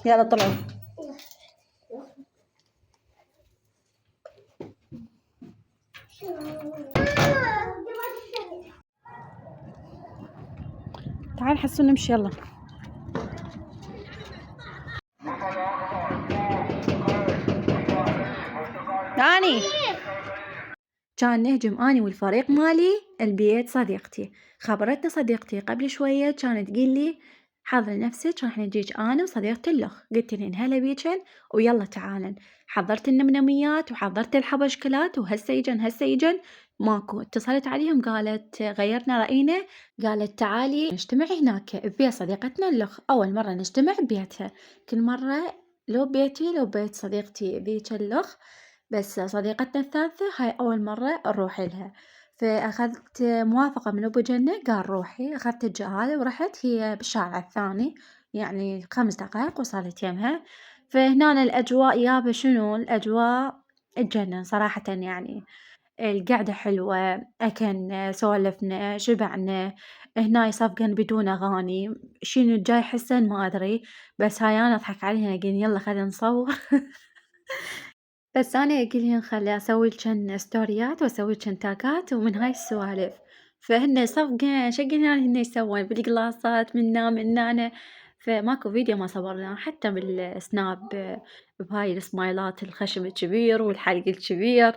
يلا طلعوا. تعال حسون نمشي يلا. اني كان نهجم اني والفريق مالي البيت صديقتي. خبرتنا صديقتي قبل شوية كانت تقول لي حضري نفسك راح نجيك انا وصديقتي اللخ. قلت لها هلا بيجن ويلا تعالن. حضرت النمنميات وحضرت الحبشكلات وهسه يجن ماكو. اتصلت عليهم قالت غيرنا رأينا، قالت تعالي نجتمع هناك ببيت صديقتنا اللخ. أول مرة نجتمع ببيتها، كل مرة لو بيتي لو بيت صديقتي ذيك اللخ، بس صديقتنا الثالثة هاي أول مرة نروح لها. فأخذت موافقة من أبو جنة قال روحي. أخذت الجهال ورحت، هي بالشارع الثاني يعني 5 دقايق وصلت يمها. فهنا الأجواء يابا شنو الأجواء تجنن صراحة. يعني القعدة حلوة، أكلنا سولفنا شبعنا. هناي صفقًا بدون أغاني، شنو الجاي حسًا ما أدري، بس هاي أنا أضحك عليهن أقول يلا خلينا نصور. بس أنا أقولهن خلي أسوي لجن ستوريات وأسوي لجن تاغات ومن هاي السوالف. فهن صفقًا شقنا هن يسوون بالقلاصات منا من هنا. فماكو فيديو ما صورناه حتى بالسناب بهاي السمايلات الخشم الكبير والحلق الكبير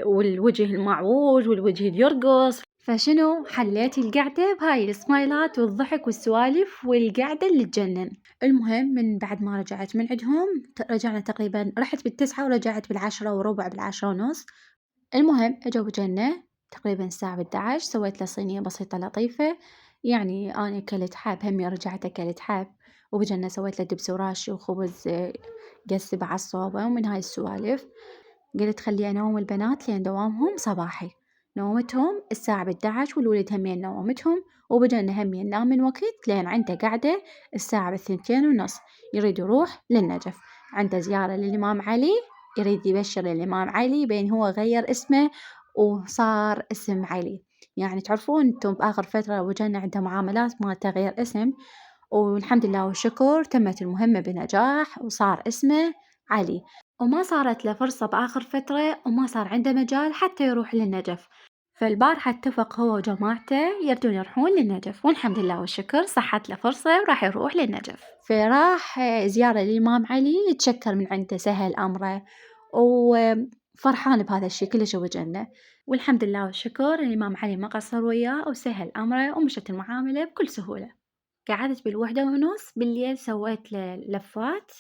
والوجه المعوج والوجه اللي يرقص. فشنو حليت القعدة بهاي السمايلات والضحك والسوالف والقعدة اللي تجنن. المهم من بعد ما رجعت من عندهم رجعنا تقريبا، رحت بال9 ورجعت بال10:15 بال10:30. المهم أجوا بجنة تقريبا الساعة 11. سويت له صينية بسيطة لطيفة، يعني أنا أكلت حاب همي رجعت أكلت حاب. وبجنة سويت له دبس وراشي وخبز قسي على الصوبة ومن هاي السوالف. قلت خلي أنوم البنات لين دوامهم صباحي. نومتهم الساعة 11 والولد همين نومتهم. وبجنة همين نام من وقت لين عنده قعدة الساعة 2:30 يريد يروح للنجف. عنده زيارة للإمام علي، يريد يبشر الإمام علي بين هو غير اسمه وصار اسم علي. يعني تعرفون انتم بآخر فترة وجنة عنده معاملات ما تغيير اسم، والحمد لله والشكر تمت المهمة بنجاح وصار اسمه علي. وما صارت له فرصة بآخر فترة وما صار عنده مجال حتى يروح للنجف. فالبارحة اتفق هو وجماعته يردون يروحون للنجف، والحمد لله والشكر صحت له فرصة وراح يروح للنجف. فراح زيارة للإمام علي يتشكر من عنده سهل أمره، وفرحان بهذا الشي كلش وجنة. والحمد لله والشكر الإمام علي ما قصر وياه وسهل أمره ومشت المعاملة بكل سهولة. قعدت بال1:30 بالليل سويت له لفات،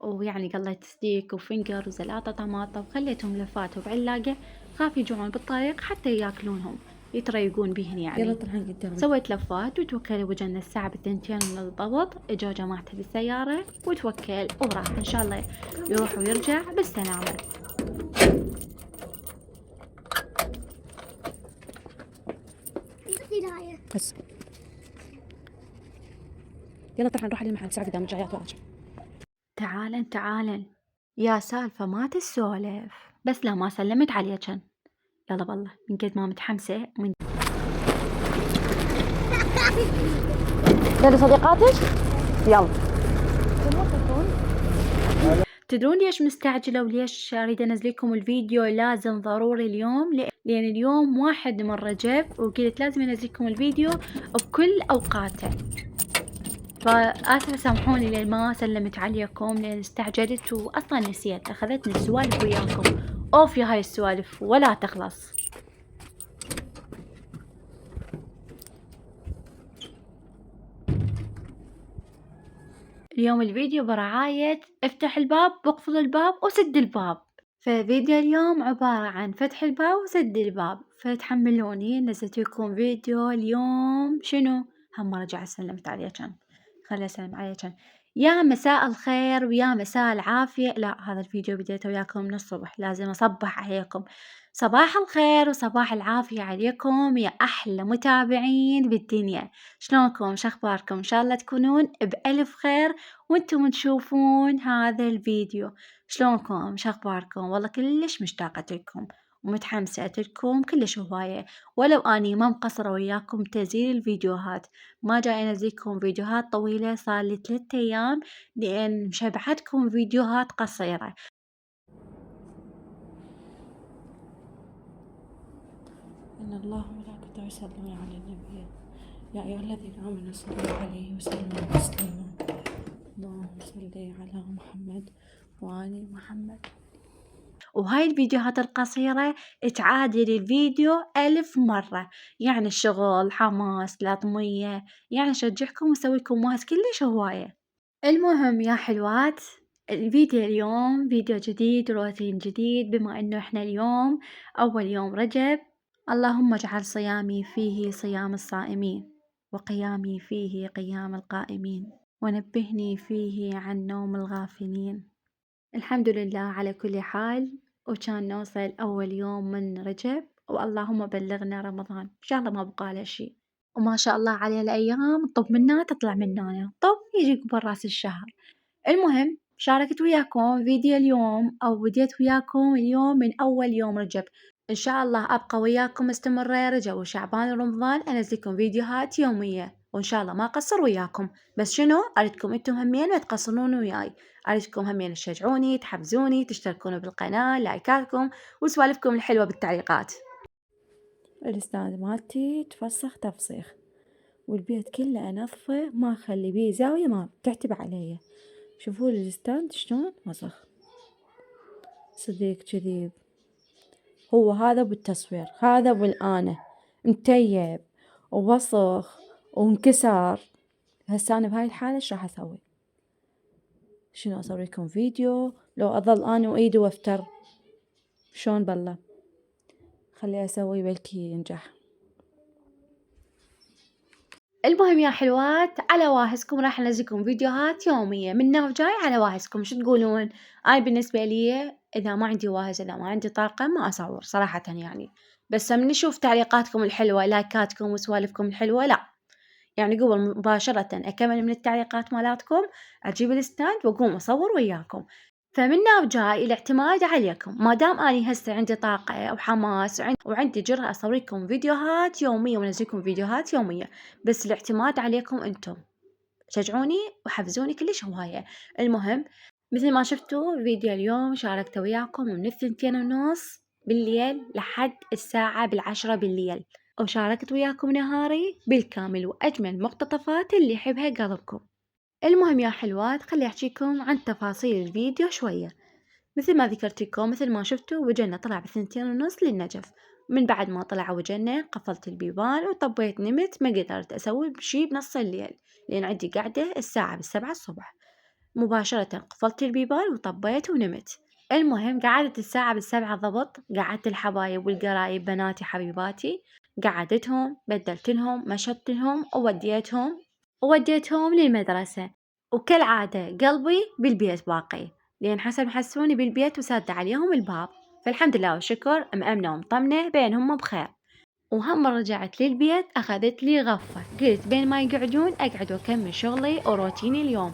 ويعني قليت ستيك وفنجر وزلاطة طماطة وخليتهم لفات بعلاقة خاف يجوعون بالطريق حتى ياكلونهم يتريقون بيهن يعني. يلا طلعين قدامك. سويت لفات وتوكل وجنا الساعة 2 بالضبط. اجوا جماعته بالسيارة وتوكل وراح ان شاء الله يروح ويرجع بالسلامة. بس يلا طلعين نروح للمحل ساعة قدام الجايات وراجع. تعالن يا سالفة ما تسولف، بس لا ما سلمت عليكن. يلا بالله من قد ما متحمسة من يلا صديقاتك يلا. تدرون ليش مستعجلة وليش أريد أنزلكم الفيديو لازم ضروري اليوم؟ لأن اليوم 1 من رجب وقلت لازم أنزلكم الفيديو بكل أوقاته. فآسفة سامحوني لأن ما سلمت عليكم لأن استعجلت وأصلا نسيت أخذتني السوالف وياكم. أوف يا هاي السوالف ولا تخلص. اليوم الفيديو برعاية افتح الباب واقفل الباب وسد الباب. ففيديو اليوم عبارة عن فتح الباب وسد الباب. فتحملوني نزلت لكم فيديو اليوم شنو هم رجع سلمت عليكم. خلي أسلم عليكم. يا مساء الخير ويا مساء العافية. لا هذا الفيديو بديته وياكم من الصبح لازم أصبح عليكم. صباح الخير وصباح العافية عليكم يا أحلى متابعين بالدنيا. شلونكم شخباركم؟ إن شاء الله تكونون بألف خير وانتم تشوفون هذا الفيديو. شلونكم شخباركم؟ والله كلش مشتاقة لكم ومتحمسة أترككم كلش هواية، ولو أني ما مقصرة وياكم تنزيل الفيديوهات، ما جاي أنزلكم فيديوهات طويلة صار لي 3 أيام لأن مشبعتكم فيديوهات قصيرة. إن الله وملائكته يصلون على النبي يا أيها الذين آمنوا صلوا عليه وسلموا تسليما اللهم صل على محمد وآل محمد. وهاي الفيديوهات القصيرة تعادل الفيديو 1000 مرة، يعني الشغل حماس لطمية، يعني أشجعكم وأسويكم واس كلش هواية. المهم يا حلوات، الفيديو اليوم فيديو جديد روتين جديد، بما انه احنا اليوم اول يوم رجب، اللهم اجعل صيامي فيه صيام الصائمين وقيامي فيه قيام القائمين ونبهني فيه عن نوم الغافلين. الحمد لله على كل حال، وكان نوصل أول يوم من رجب واللهم بلغنا رمضان إن شاء الله ما بقى له شي. وما شاء الله عليه الأيام طب منا تطلع مننا طب يجي قبل رأس الشهر. المهم شاركت وياكم فيديو اليوم أو بديت وياكم اليوم من أول يوم رجب، إن شاء الله أبقى وياكم مستمرة يا رجب وشعبان ورمضان أنزلكم فيديوهات يومية، وإن شاء الله ما أقصر وياكم، بس شنو أريدكم أنتم همين ما تقصرون وياي، أريدكم همين تشجعوني تحفزوني تشتركون بالقناة لايكاتكم وسوالفكم الحلوة بالتعليقات. الإستاذ مالتي تفسخ تفسيخ والبيت كله أنظفه ما أخلي بيه زاوية ما تعتب علي. شوفوا الستاند شلون وسخ صديق كذيب. هو هذا بالتصوير هذا بالآنة متيب ووسخ وانكسر. هسه أنا بهاي الحالة ايش راح أسوي؟ شنو أصوريكم فيديو لو أظل أنا وإيدي وافتر شلون بالله؟ خلي أسوي بلكي ينجح. المهم يا حلوات على واهسكم راح انزلكم فيديوهات يومية من وجاي على واهسكم، شو تقولون؟ انا بالنسبة لي اذا ما عندي واهس اذا ما عندي طاقة ما اصور صراحة يعني، بس من نشوف تعليقاتكم الحلوة لايكاتكم وسوالفكم الحلوة لا، يعني قبل مباشرة اكمل من التعليقات مالاتكم اجيب الستاند واقوم اصور وياكم. فمنا وجاي الاعتماد عليكم، ما دام اني هسه عندي طاقة وحماس وعندي جرأة اصوريكم فيديوهات يومية وانزلكم فيديوهات يومية، بس الاعتماد عليكم انتم، شجعوني وحفزوني كلش هواية. المهم مثل ما شفتوا فيديو اليوم شاركته وياكم من 2:30 بالليل لحد الساعة 10 بالليل، وشاركت وياكم نهاري بالكامل وأجمل مقتطفات اللي يحبها قلبكم. المهم يا حلوات خلي أحكيكم عن تفاصيل الفيديو شوية. مثل ما ذكرت لكم مثل ما شفتوا وجهنا طلع ب2:30 للنجف، من بعد ما طلع وجهنا قفلت البيبان وطبيت نمت، ما قدرت أسوي بشي بنص الليل لأن عندي قاعدة الساعة 7 الصبح. مباشرة قفلت البيبان وطبيت ونمت. المهم قعدت الساعة 7 ضبط، قعدت الحبايب والقرايب بناتي حبيباتي قعدتهم بدلتلهم مشطلهم ووديتهم للمدرسة، وكالعادة قلبي بالبيت باقي لأن حسن حسوني بالبيت وساد عليهم الباب، فالحمد لله والشكر مأمنة ومطمنة بينهم بخير. وهم رجعت للبيت أخذت لي غفة، قلت بين ما يقعدون أقعد وأكمل شغلي وروتيني اليوم.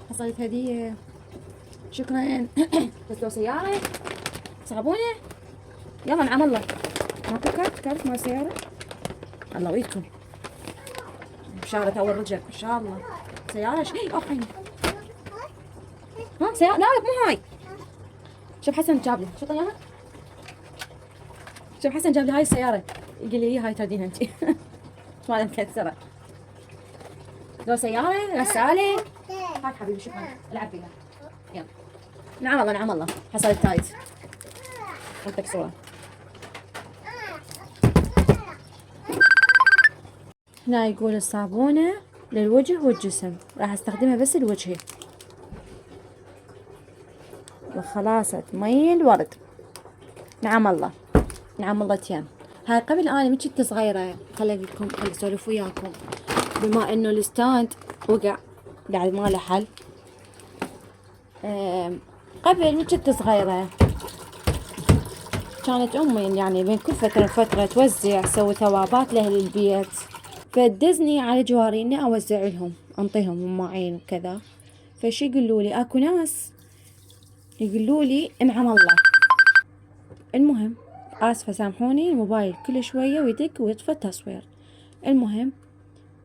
حصلت هدية شكرا. بس لو سيارة صابونة يلا نعم الله ماكو كارت مال سيارة الله ويدكم بشارة أول رجب إن شاء الله. سيارة شيء أوحي ها سيارة لا مو هاي. شوف حسن جاب لي شو طيارة. شوف حسن جاب لي هاي السيارة يقول لي هاي تردينها انتي. مالها مكسرة. لو سيارة غسالة هاي حبيبي شكرا العب فيها يلا. نعم الله نعم الله حصلت تايت ودك صورة. هنا يقول الصابونة للوجه والجسم راح استخدمها بس لوجهي وخلاصة مي الورد. نعم الله نعم الله تيام. هاي قبل أنا من كنت صغيرة خلي أسولف وياكم بما إنه الستاند وقع بعد ما له حل. قبل من كنت صغيرة كانت أمي يعني بين كل فترة وفترة توزع، تسوي ثوابات لأهل البيت، فدزني على جوارينا أوزع لهم، أنطيهم ماعين وكذا. فشي يقولوا لي أكو ناس يقولوا لي انعم الله. المهم آسفة سامحوني، الموبايل كل شوية ويدق ويطفى التصوير. المهم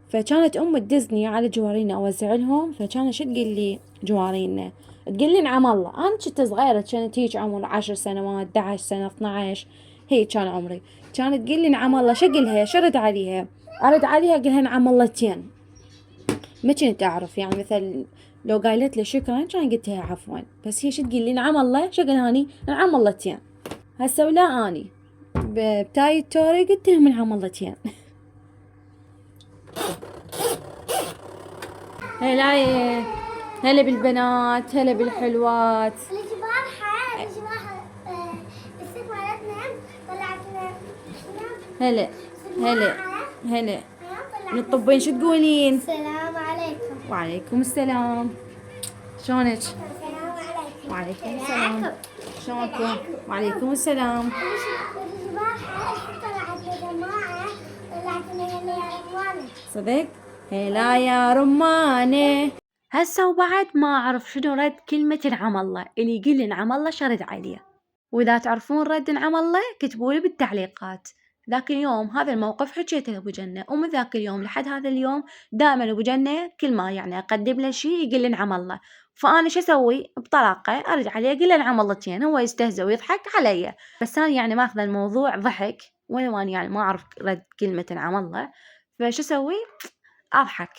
فكانت أمي تدزني على جوارينا أوزع لهم، فكان شو تقول لي جوارينا، تقول لي انعم الله. أنا كنت صغيرة، كانت هيك عمر 10 سنوات 11 سنة 12 هيك كان عمري. كانت تقول لي انعم الله، شو أقولها شو أرد عليها؟ أرد عليها أقولها انعم اللهتين. ما كنت أعرف يعني مثل لو قالت لي شكرا كان قلتها عفوا، بس هي شو تقول لي نعم الله، شو أقول هاني نعم اللهتين. هسه ولا أني بتاي توري قلت لهم نعم اللهتين. هلا هلا بالبنات، هلا بالحلوات. هلا هلا هلا من الطبين، شو تقولين؟ السلام عليكم. وعليكم السلام. شلونك؟ السلام عليكم. وعليكم السلام. شلونكم؟ وعليكم السلام. صدق؟ هلا يا رمانة. هسه وبعد ما أعرف شنو رد كلمة نعم الله، اللي يقول لي نعم الله شرد عليه. وإذا تعرفون رد نعم الله كتبولي بالتعليقات. ذاك اليوم هذا الموقف حكيته لأبو جنة، ومن ذاك اليوم لحد هذا اليوم دائما أبو جنة كل ما يعني أقدم له شي يقول لي نعم الله. فأنا شو أسوي بطلاقة؟ أرد عليه أقول له نعم اللهتين، هو يستهزأ ويضحك علي، بس أنا يعني ماخذ الموضوع ضحك، ولو أنا يعني ما أعرف رد كلمة نعم الله، فشو أسوي؟ أضحك.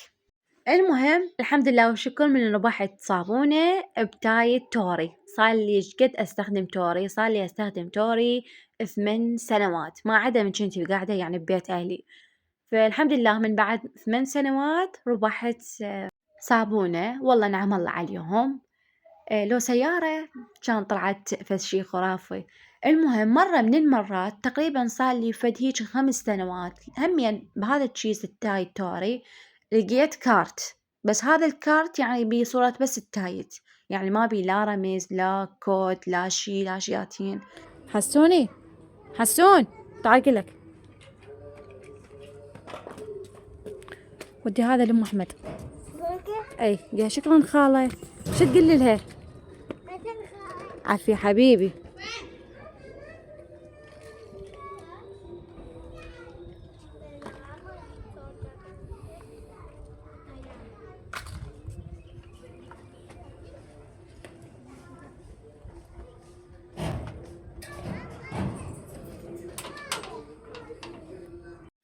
المهم الحمد لله والشكر من إنه ربحت صابونة بتاية توري. صار لي قد أستخدم توري، صار لي أستخدم توري 8 سنوات، ما عدا من كنتي قاعدة يعني ببيت أهلي. فالحمد لله من بعد 8 سنوات ربحت صابونة، والله نعم الله عليهم. لو سيارة كان طلعت فد شي خرافي. المهم مرة من المرات تقريبا صار لي فد هيج 5 سنوات همين بهذا الكيس التاي توري لقيت كارت، بس هذا الكارت يعني بصورة بس التايت، يعني ما بي لا رمز لا كود لا شي لا شياتين. حسوني حسون تعال قلك ودي هذا لأم أحمد. أي قال شكرا خالة. شو تقولي لها؟ عافية حبيبي.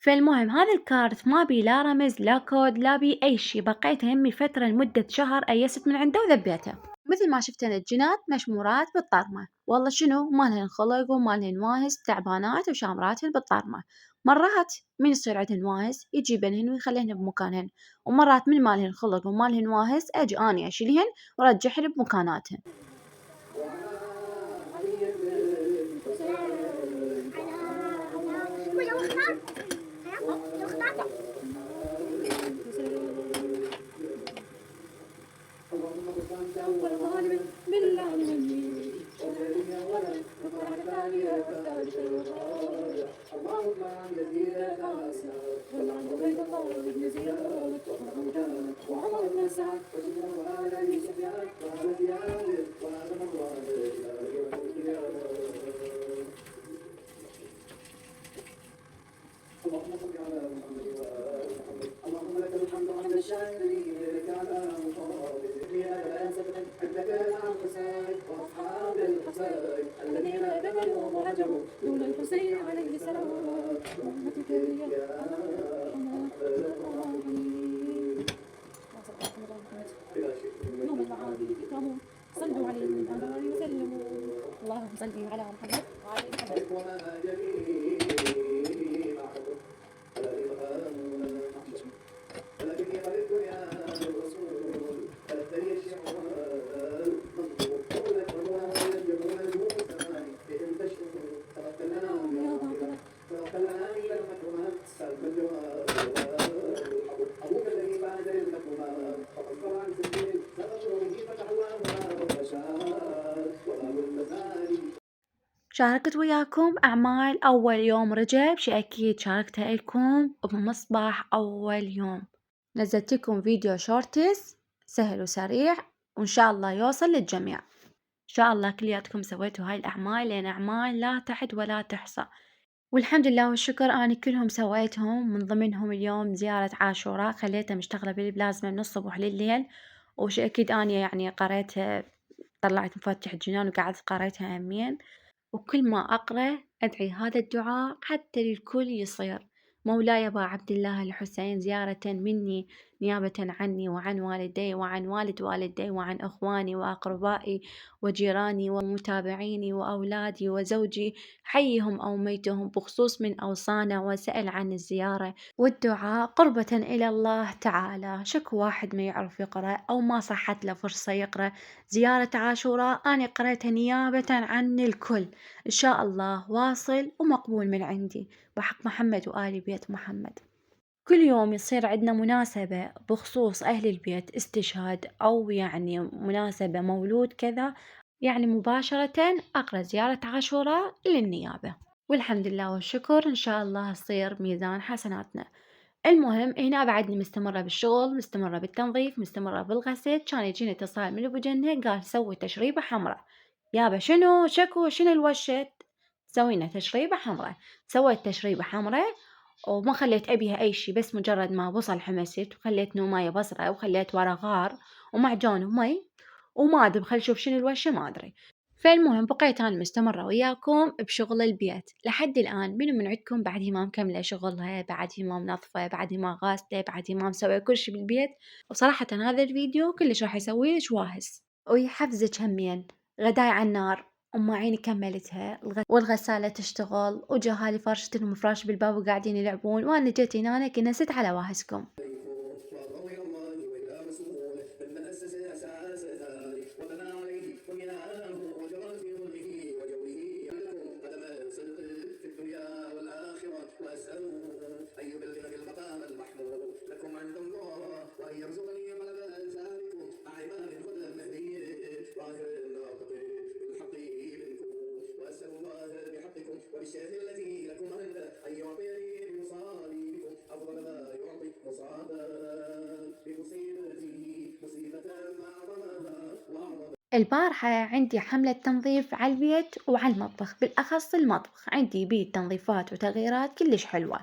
فالمهم هذا الكارت ما بي لا رمز لا كود لا بي أي شي، بقيت همي فترة لمدة شهر أيست من عنده وذبيته. مثل ما شفتن الجنات مشمورات بالطرمة، والله شنو ما لهن خلق وما لهن واهس، تعبانات وشامراتهن بالطرمة. مرات من يصير عندهن واهس يجيبنهن ويخليهن بمكانهن، ومرات من ما لهن خلق وما لهن واهس أجي أني أشيلهن ورجعهن بمكاناتهن. صلوا عليه وسلموا. اللهم صل على محمد وعلى محمد. شاركت وياكم أعمال أول يوم رجب، شي أكيد شاركتها لكم بمصباح أول يوم. نزلت لكم فيديو شورتس سهل وسريع وإن شاء الله يوصل للجميع. إن شاء الله كلياتكم سويتوا هاي الأعمال، لأن أعمال لا تعد ولا تحصى، والحمد لله والشكر أنا كلهم سويتهم. من ضمنهم اليوم زيارة عاشوراء خليتها مشتغلة بالبلازما من الصبح لليل، وش أكيد أنا يعني قريتها، طلعت مفاتيح الجنان وقعدت قريتها همين. وكل ما أقرأ أدعي هذا الدعاء حتى للكل يصير: مولاي أبا عبد الله الحسين زيارة مني نيابة عني وعن والدي وعن والد والدي وعن أخواني وأقربائي وجيراني ومتابعيني وأولادي وزوجي، حيهم أو ميتهم بخصوص من أوصانا وسأل عن الزيارة والدعاء قربة إلى الله تعالى. شكو واحد ما يعرف يقرأ أو ما صحت له فرصة يقرأ زيارة عاشوراء، أنا قرأتها نيابة عن الكل، إن شاء الله واصل ومقبول من عندي بحق محمد وآل بيت محمد. كل يوم يصير عندنا مناسبة بخصوص أهل البيت، استشهاد أو يعني مناسبة مولود كذا، يعني مباشرة أقرأ زيارة عاشوراء للنيابة، والحمد لله والشكر إن شاء الله يصير ميزان حسناتنا. المهم هنا بعدني مستمرة بالشغل، مستمرة بالتنظيف، مستمرة بالغسل. كان يجيني اتصال من أبو جنة قال سوي تشريبة حمراء. يابا شنو شكو شنو الوشت؟ سوينا تشريبة حمراء. سويت تشريبة حمراء وما خليت أبيها أي شي، بس مجرد ما بصل حمست وخليت نوماية بصرة وخليت ورا غار ومعجون ومي وما أدري خل شوف شنو الوشة ما أدري. فالمهم بقيت أنا مستمرة وياكم بشغل البيت لحد الآن. منو من عندكم بعد ما مكملة شغلها، بعد ما منظفة، بعد ما غاسلة، بعد ما مسوية كل شي بالبيت. وصراحة هذا الفيديو كلش راح يسوي لك واهس ويحفزك همين. غداي على النار، أم عيني كملتها والغسالة تشتغل وجهالي فرشة المفراش بالباب وقاعدين يلعبون، وأنا جيت هنا كنست على واهسكم. البارحة عندي حملة تنظيف على البيت وعلى المطبخ، بالأخص المطبخ عندي بيه تنظيفات وتغييرات كلش حلوة.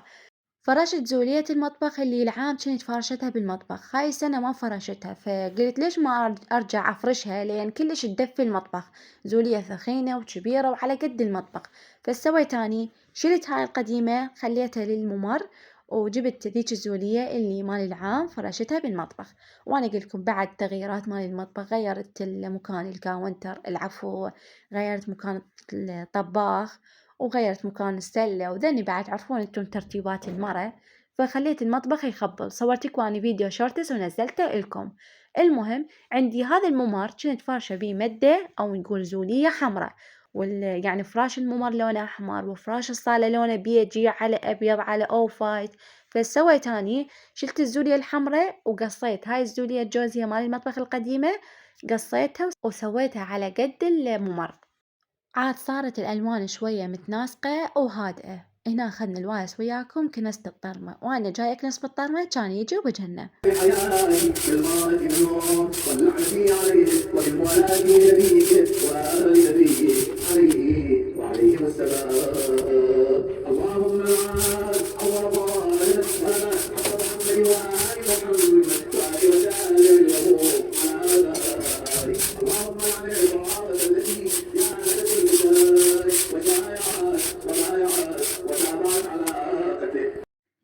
فرشت زولية المطبخ اللي العام كنت فرشتها بالمطبخ، هاي السنة ما فرشتها، فقلت ليش ما أرجع أفرشها لأن كلش تدفي المطبخ. زولية ثخينة وكبيرة وعلى قد المطبخ. فسويت أني شلت هاي القديمة خليتها للممر وجبت ذيك الزولية اللي مال العام فرشتها بالمطبخ. وأنا قلتلكم بعد تغييرات مال المطبخ، غيرت المكان الكاونتر، العفو غيرت مكان الطباخ وغيرت مكان السلة، وذني بعد تعرفون انتم ترتيبات المرة. فخليت المطبخ يخبل، صورت لكم أنا فيديو شورتس ونزلته لكم. المهم عندي هذا الممر كنت فارشة بيه مدة أو نقول زولية حمراء، يعني فراش الممر لونه أحمر وفراش الصالة لونه بيجي على أبيض على أوف وايت. فسويت أني شلت الزولية الحمراء وقصيت هاي الزولية الجوزية مال المطبخ القديمة، قصيتها وسويتها على قد الممر. عاد صارت الألوان شوية متناسقة وهادئة. هنا أخذنا الوايس وياكم كنست الطرمة، وأنا جاي أكنس بالطرمة كان يجي وجهنا.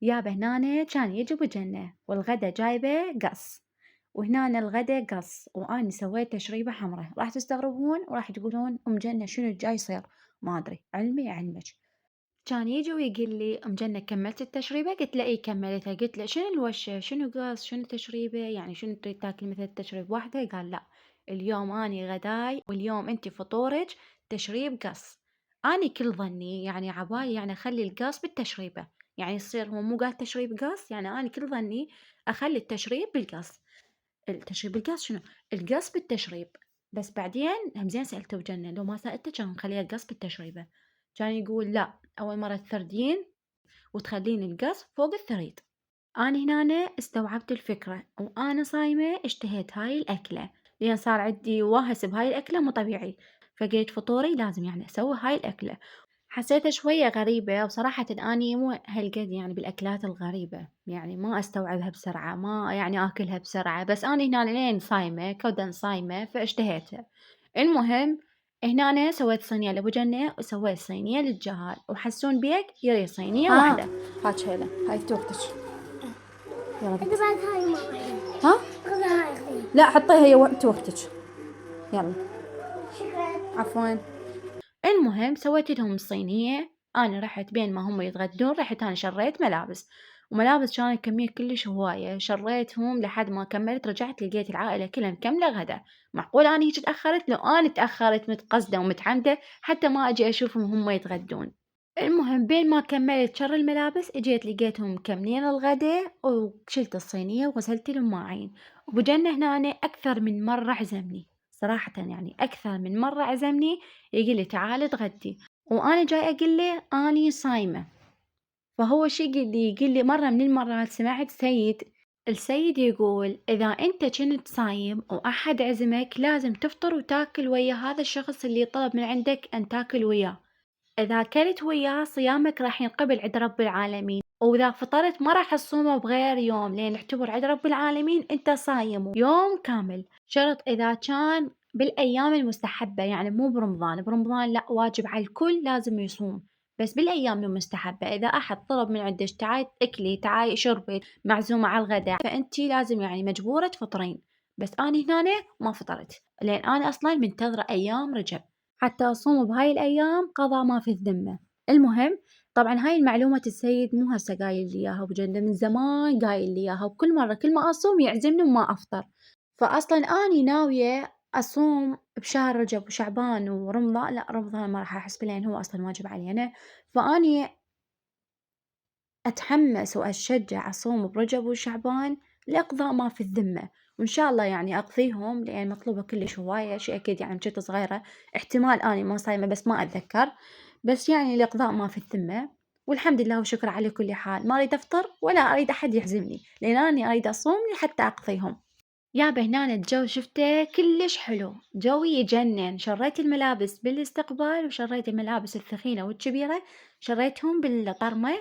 يابا هنا كان يجي وجهنا والغدا جايبه قص، وهنا الغدا قص، وأنا سويت تشريبة حمراء. راح تستغربون وراح تقولون أم جنة شنو الجاي يصير، ما أدري، علمي علمك. كان يجي ويقول لي أم جنة كملت التشريبة؟ قلت له إيه كملتها. قلت له شنو الوشة شنو قص شنو تشريبة، يعني شنو تريد تاكل مثل التشريب واحدة؟ قال لا، اليوم أني غداي واليوم أنت فطورك تشريب قص. أني كل ظني يعني عبالي يعني أخلي القص بالتشريبة، يعني يصير هو مو قال تشريب قص، يعني أنا كل ظني أخلي التشريب بالقص. التشريب بالقص شنو؟ القص بالتشريب. بس بعدين همزين سألته بجنة، لو ما سألته كان مخليه القص بالتشريبة. كان يقول لا، أول مرة تثردين وتخلين القص فوق الثريد. أنا هنا استوعبت الفكرة، وأنا صايمة اشتهيت هاي الأكلة، لأن صار عندي وهس بهاي الأكلة مو طبيعي، فقلت فطوري لازم يعني أسوي هاي الأكلة. حسيتها شوية غريبة، وصراحةً أني مو هالقد يعني بالأكلات الغريبة، يعني ما أستوعبها بسرعة، ما يعني آكلها بسرعة، بس أنا هنا لين صايمة كودًا صايمة فاشتهيتها. المهم هنا سويت صينية لأبو جنة وسويت صينية للجهال، وحسون بيك يريد صينية واحدة. هات هيلا، هاي توقتك. يلا أنت بنت. بعد هاي ماما. ها؟ خذها هاي خذي. لا حطيها هي وقت وقتك. يلا. شكرا. عفوا. المهم سويت لهم الصينية. أنا رحت بين ما هم يتغدون رحت أنا شريت ملابس، وملابس كانت كمية كلش هواية، شريتهم لحد ما كملت، رجعت لقيت العائلة كلها مكملة غدا. معقول أنا هيك تأخرت؟ لو أنا تأخرت متقصدة ومتعمدة حتى ما أجي أشوفهم هم يتغدون. المهم بين ما كملت شر الملابس اجيت لقيتهم مكملين الغدا، وشلت الصينية وغسلت المواعين. وبجنة هنا أكثر من مرة عزمني، صراحةً يعني أكثر من مرة عزمني، يقول لي تعالي اتغدي، وأنا جاي أقول له أني صايمة. فهو شي يقول لي مرة من المرات سمعت السيد يقول إذا أنت كنت صايم وأحد عزمك لازم تفطر وتاكل ويا هذا الشخص اللي طلب من عندك أن تاكل وياه. إذا كلت وياه صيامك راح ينقبل عند رب العالمين، وإذا فطرت ما راح تصومه بغير يوم، لأن اعتبر عند رب العالمين أنت صايم يوم كامل. شرط إذا كان بالأيام المستحبة، يعني مو برمضان. برمضان لا، واجب على الكل لازم يصوم، بس بالأيام المستحبة إذا أحد طلب من عندك تعاي أكلي تعاي شربي معزومة على الغداء، فأنتي لازم يعني مجبورة تفطرين. بس أنا هنا ما فطرت، لأن أنا أصلا منتظرة أيام رجب حتى أصوم بهاي الأيام قضاء ما في الذمة. المهم طبعا هاي المعلومة السيد مو هسه قايل لي إياها بجنة، من زمان قايل لي إياها، وكل مرة كل ما أصوم يعزمني وما أفطر. فأصلا أني ناوية أصوم بشهر رجب وشعبان ورمضان. لا رمضان ما راح أحس لأن هو أصلا واجب علينا، فأني أتحمس وأتشجع أصوم برجب وشعبان لإقضاء ما في الذمة، وإن شاء الله يعني أقضيهم، لأن مطلوبة كلش هواية شي أكيد، يعني جت صغيرة احتمال أني ما صايمة بس ما أتذكر، بس يعني لإقضاء ما في الذمة. والحمد لله وشكر على كل حال، ما أريد أفطر ولا أريد أحد يعزمني، لأن أنا أريد أصوم لحتى أقضيهم. يابا هنا الجو شفته كلش حلو، جو يجنن. شريت الملابس بالاستقبال، وشريت الملابس الثخينة والكبيرة شريتهم بالطرمة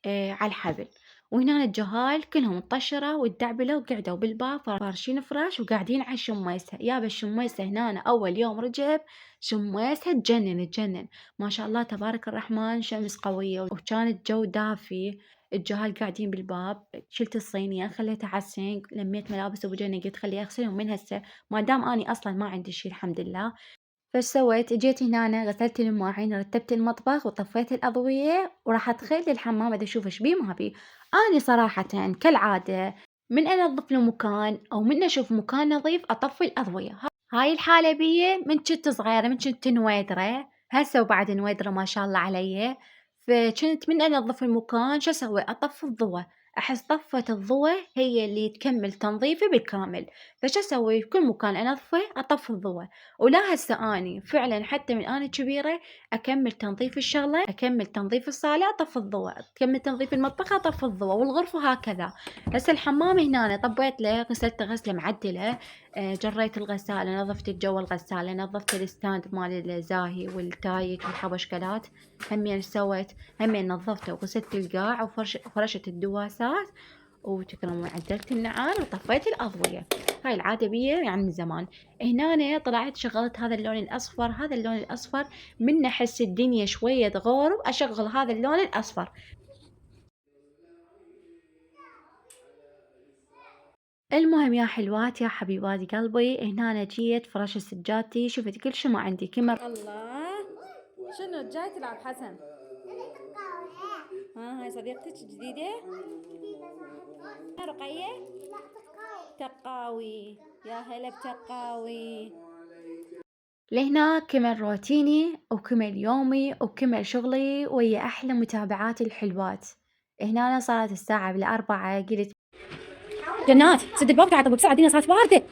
على الحبل. وهنا الجهال كلهم مطشرة والدعبلة، وقعدوا بالباب فارشين فراش وقاعدين على الشميسة. يابا الشميسة هنا أول يوم رجب شميسة تجنن تجنن، ما شاء الله تبارك الرحمن، شمس قوية وكان الجو دافي. الجهال قاعدين بالباب، شلت الصينية خليتها على السينك، لميت ملابس أبو جنة قلت خليه أغسلهم من هسه ما دام أني أصلا ما عندي شي الحمد لله. فايش سويت؟ جيت هنا غسلت المواعين، رتبت المطبخ وطفيت الأضوية، وراح أدخل للحمام بدي أشوف إيش بيه ما بيه. أنا صراحةً كالعادة من أنظف المكان أو من أشوف مكان نظيف أطفي الأضوية. هاي الحالة بيه من كنت صغيرة، من كنت نويدرة، هسه وبعد نويدرة ما شاء الله علي. فكنت من أنظف المكان شو أسوي؟ أطفي الضوء، أحس طفة الضوء هي اللي تكمل تنظيفي بالكامل. فش أسوي؟ في كل مكان أنظفه أطفي الضوء. ولا هسه أني فعلا حتى من أنا كبيرة أكمل تنظيف الشغلة، أكمل تنظيف الصالة أطفي الضوء، أكمل تنظيف المطبخ أطفي الضوء، والغرفة هكذا. هسه الحمام هنا طبيت له، غسلته غسلة معدلة، جريت الغسالة، نظفت الجو الغسالة، نظفت الستاند مال الزاهي والتايج والحبشكلات همين سويت، همين نظفته وغسلت القاع وفرشت الدواسات، وتكرمون عدلت النعال وطفيت الأضوية. هاي العادة بيه يعني من زمان. هنا طلعت شغلت هذا اللون الأصفر، هذا اللون الأصفر من أحس الدنيا شوية تغور أشغل هذا اللون الأصفر. المهم يا حلوات يا حبيبات قلبي، هنا أنا جيت فرشت سجادتي، شفت كل شي ما عندي كمر. الله، شنو جاي تلعب حسن؟ ها هاي صديقتك الجديدة؟ رقية؟ تقاوي، يا هلا بتقاوي. لهنا كمل روتيني وكمل يومي وكمل شغلي ويا أحلى متابعاتي الحلوات. هنا أنا صارت الساعة 4 قلت جنات سد الباب تعال بسرعة، الدنيا صارت باردة،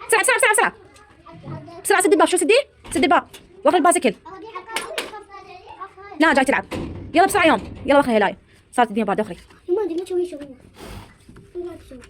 بسرعة بسرعة بسرعة بسرعة. بسرعة سد الباب. شو سدي؟ سد الباب. وخر البازكل. لا جاي تلعب. يلا بسرعة يوم. يلا وخري هلاي. صارت الدنيا باردة وخري. ما ادري شو يسوي. ما تسوي.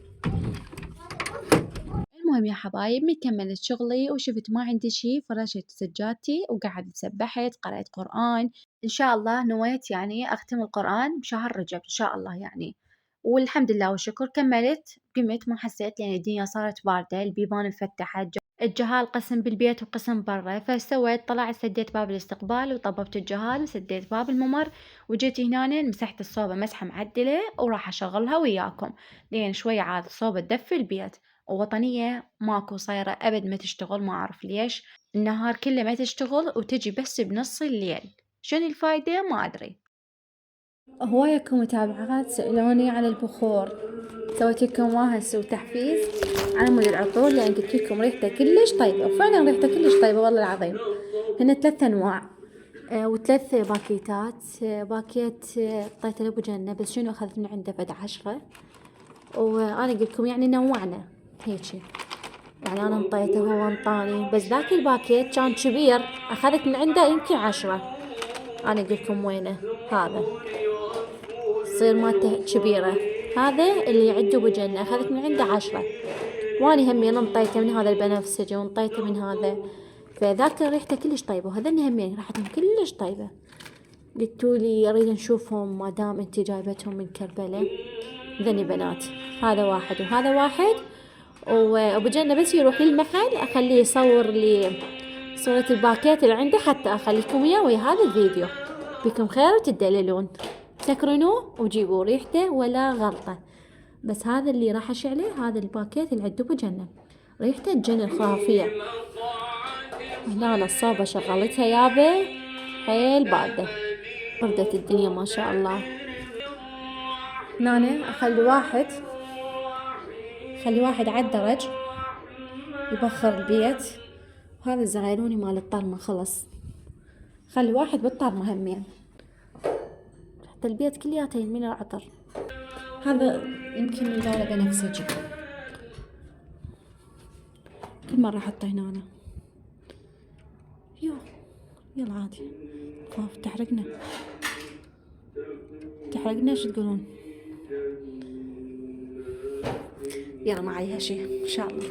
المهم يا حبايب كملت شغلي وشفت ما عندي شي، فرشت سجادتي وقعدت سبحت قرأت قرآن. إن شاء الله نويت يعني أختم القرآن بشهر رجب إن شاء الله يعني، والحمد لله والشكر كملت. قمت ما حسيت لأن الدنيا صارت باردة، البيبان انفتحت، الجهال قسم بالبيت وقسم برا، فسويت طلعت سديت باب الاستقبال وطببت الجهال وسديت باب الممر، وجيت هنا مسحت الصوبة مسحة معدلة وراح أشغلها وياكم لين شوي عاد الصوبة تدفي البيت. ووطنية ماكو صايرة أبد ما تشتغل، ما أعرف ليش النهار كله ما تشتغل وتجي بس بنص الليل، شنو الفايدة ما أدري. هوايكم متابعات سألوني عن البخور، سويت لكم واهس وتحفيز على مود العطور لأن قلت لكم ريحته كلش طيبة، وفعلا ريحته كلش طيبة والله العظيم. هنا 3 أنواع و3 باكيتات. باكيت اعطيته لأبو جنة بس شنو أخذت من عنده بعد 10، وأنا قلت لكم يعني نوعنا هيجي، يعني أنا انطيته وهو انطاني، بس ذاك الباكيت كان كبير أخذت من عنده يمكن 10. أنا قلت لكم وينه هذا تصير مالته كبيرة، هذا اللي يعد أبو جنة أخذت من عنده 10، واني همين انطيته من هذا البنفسجي وانطيته من هذا، فذاك ريحته كلش طيبة وهذين همين ريحتهم كلش طيبة. قلتولي اريد نشوفهم ما دام انتي جايبتهم من كربلاء. ذني بنات هذا واحد وهذا واحد، وابو جنة بس يروح للمحل اخليه يصور لي صورة الباكيت اللي عنده حتى اخليكم اياه ويا هذا الفيديو. بكم خير وتدللون، تكرنوه وجيبوا ريحته ولا غلطة. بس هذا اللي راح اشي عليه هذا الباكيت اللي عند ابو جنة، ريحته تجنن خرافية. هنا أنا الصوبة شغلتها يابا حيل باردة، بردت الدنيا ما شاء الله. هنا اخلي واحد على الدرج يبخر البيت، وهذا الزغيروني مال الطرمة خلص، خلي واحد بالطرمة همين حتى البيت كلياته يمين العطر. هذا يمكن من لونه بنفسجي، كل مرة احطه هنا أنا. يلا عادي خاف تحرقنا شو تقولون؟ يلا ما عليها شيء ان شاء الله.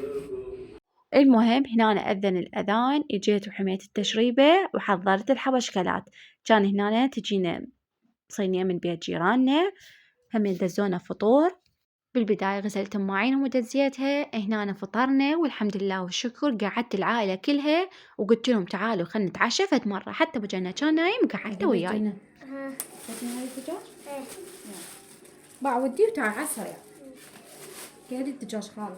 المهم هنا أنا أذن الأذان، اجيت وحميت التشريبة وحضرت الحبشكلات. كان هنا تجينا صينية من بيت جيراننا هم يدزونا فطور. بالبداية غسلت مواعينهم ودزيتها. هنا أنا فطرنا والحمد لله والشكر، قعدت العائلة كلها وقلت لهم تعالوا خلنا نتعشى فد مرة، حتى أبو جنة كان نايم قعدت وياي. شايفين هاي الدجاج؟ باع ودي وتعال على السريع. قاعد الدجاج خالص.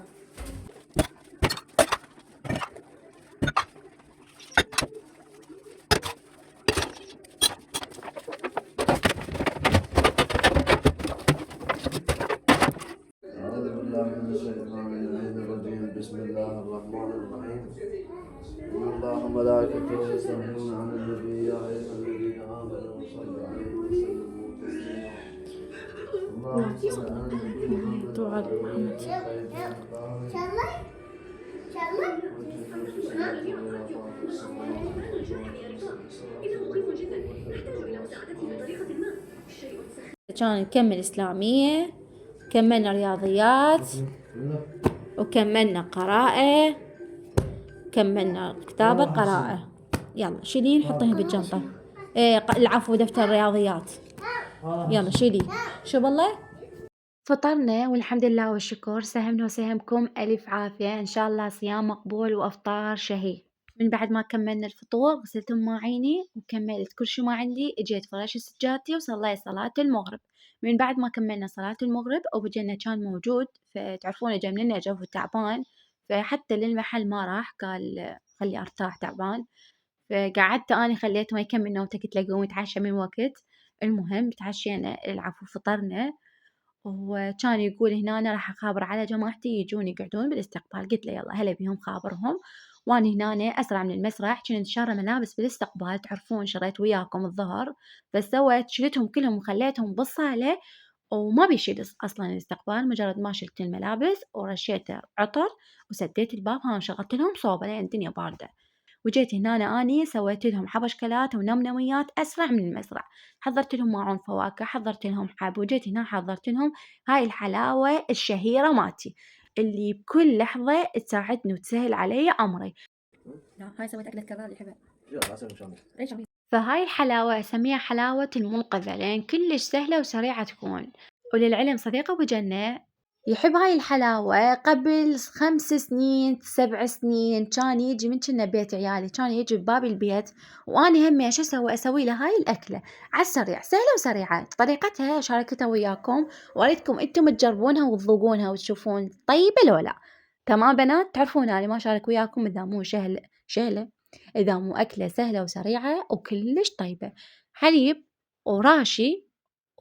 أعوذ بالله من الشيطان الرجيم بسم الله الرحمن الرحيم إن الله وملائكته يصلون على النبي يا أيها الذين آمنوا صلوا عليه وسلموا تسليما اللهم صل على النبي محمد وعلى آله كان نكمل إسلامية، كملنا رياضيات، وكملنا قراءة، كملنا كتابة قراءة. يلا شيلين حطيها بالجنطة. العفو دفتر الرياضيات. يلا شيلي. شو بالله؟ فطرنا والحمد لله والشكر، سهمنا وسهمكم ألف عافية، إن شاء الله صيام مقبول وأفطار شهي. من بعد ما كملنا الفطور غسلت مواعيني وكملت كل شي ما عندي، اجيت فرشت سجادتي وصليت صلاة المغرب. من بعد ما كملنا صلاة المغرب أبو جنة كان موجود، فتعرفون جاي لنا جو تعبان، فحتى للمحل ما راح، قال خلي أرتاح تعبان. فقعدت أنا خليته ما يكمل نومته، قلت له قوم نتعشى من وقت. المهم تعشينا العفو فطرنا، وكان يقول هنا أنا راح أخابر على جماعتي يجون يقعدون بالاستقبال. قلت له يلا هلا بيهم خابرهم. وأنا هنا أسرع من المسرح كنت شارة ملابس بالاستقبال، تعرفون شريت وياكم الظهر، فسويت شلتهم كلهم وخليتهم بالصالة، وما بيشيل أصلا الاستقبال، مجرد ما شلت الملابس ورشيت عطر وسديت الباب. ها شغلت لهم صوبة لأن الدنيا باردة، وجيت هنا أني سويت لهم حبشكلات ونمنميات أسرع من المزرعة. حضرت لهم معون فواكه، حضرت لهم حب، وجيت هنا حضرت لهم هاي الحلاوة الشهيرة مالتي اللي بكل لحظة تساعدني وتسهل علي أمري. لا هاي سويت أكلة كباب يحبها. يلا أسوي شامل. ليش عم فهاي الحلاوة أسميها حلاوة المنقذة لأن كلش سهلة وسريعة تكون. وللعلم صديقة أبو جنة يحب هاي الحلاوة قبل 5 سنين 7 سنين كان يجي من كنا بيت عيالي، كان يجي بباب البيت وأنا همي شو أسوي له هاي الأكلة على السريع سهلة وسريعة. طريقتها شاركتها وياكم وأريدكم أنتم تجربونها وتذوقونها وتشوفون طيبة لو لا. تمام بنات؟ تعرفون أنا ما شارك وياكم إذا مو شهلة إذا مو أكلة سهلة وسريعة وكلش طيبة. حليب وراشي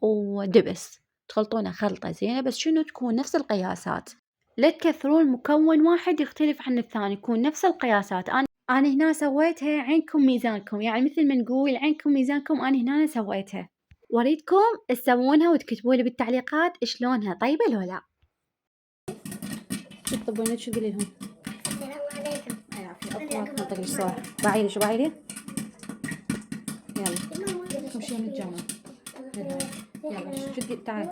ودبس تخلطونه خلطة زينة بس شنو تكون نفس القياسات، لا تكثرون مكون واحد يختلف عن الثاني، يكون نفس القياسات. أنا هنا سويتها عندكم ميزانكم، يعني مثل ما نقول عندكم ميزانكم أنا هنا سويتها، واريدكم تسوونها وتكتبوا لي بالتعليقات شلونها طيبة لو لا. شو تطبون شو تقولي لهم؟ السلام عليكم. عافية أطلع منطقة الصباح. بعيلة شو بعيلة؟ يلا خشي من الجامعة. يلا شو تقول تعال.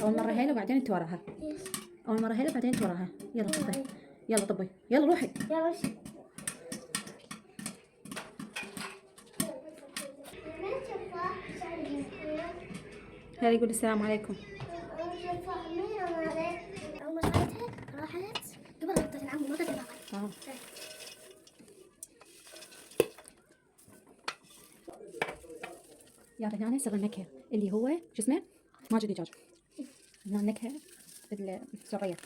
أول مرة هيلا وبعدين أنت وراها. أول مرة هيلا بعدين أنت وراها. يلا طبي. يلا طبي. يلا روحي. يلا يلا يقول السلام عليكم. راحت قبل غلطة العم ما تتذكر. يلا هنا سر النكهة اللي هو شو اسمه؟ ماجد دجاج. هنا النكهة السورية.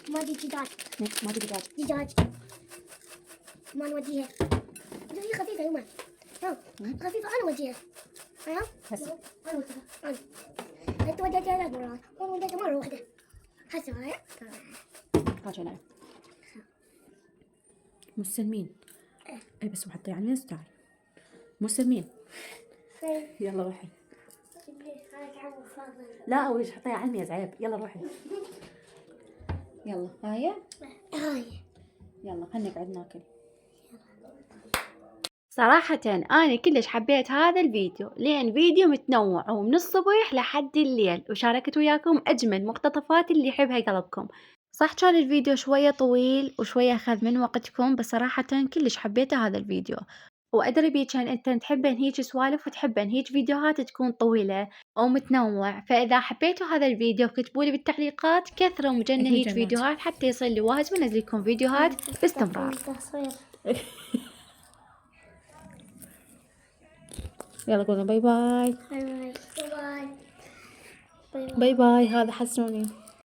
ماجد دجاج. ماجد دجاج. دجاج. ما نوديها. هي خفيفة يوما. خفيفة أنا أوديها. أيوة. بس. أنا أوديها. أنت وديتها 3 مرات. وأنا وديتها مرة واحدة. هسه هاي. هاجي أنا. مسلمين. اي بس وحطي على الميز تعال. مسلمين. يلا روحي. لا وش حطيها على الميز عيب. يلا روحي. يلا هاي. يلا خلنا نقعد ناكل. صراحة أنا كلش حبيت هذا الفيديو لأن فيديو متنوع ومن الصبح لحد الليل وشاركت وياكم أجمل مقتطفات اللي يحبها قلبكم. صح كان الفيديو شوية طويل وشوية أخذ من وقتكم بس صراحة كلش حبيته هذا الفيديو، وأدري بيك أنت تحبين هيك سوالف وتحبين هيك فيديوهات تكون طويلة أو متنوع. فإذا حبيتوا هذا الفيديو كتبولي بالتعليقات كثروا مجنة هيك فيديوهات حتى يصير لي واجد ونزل لكم فيديوهات باستمرار. يلا قولوا باي باي. باي باي. باي باي. هذا حسوني.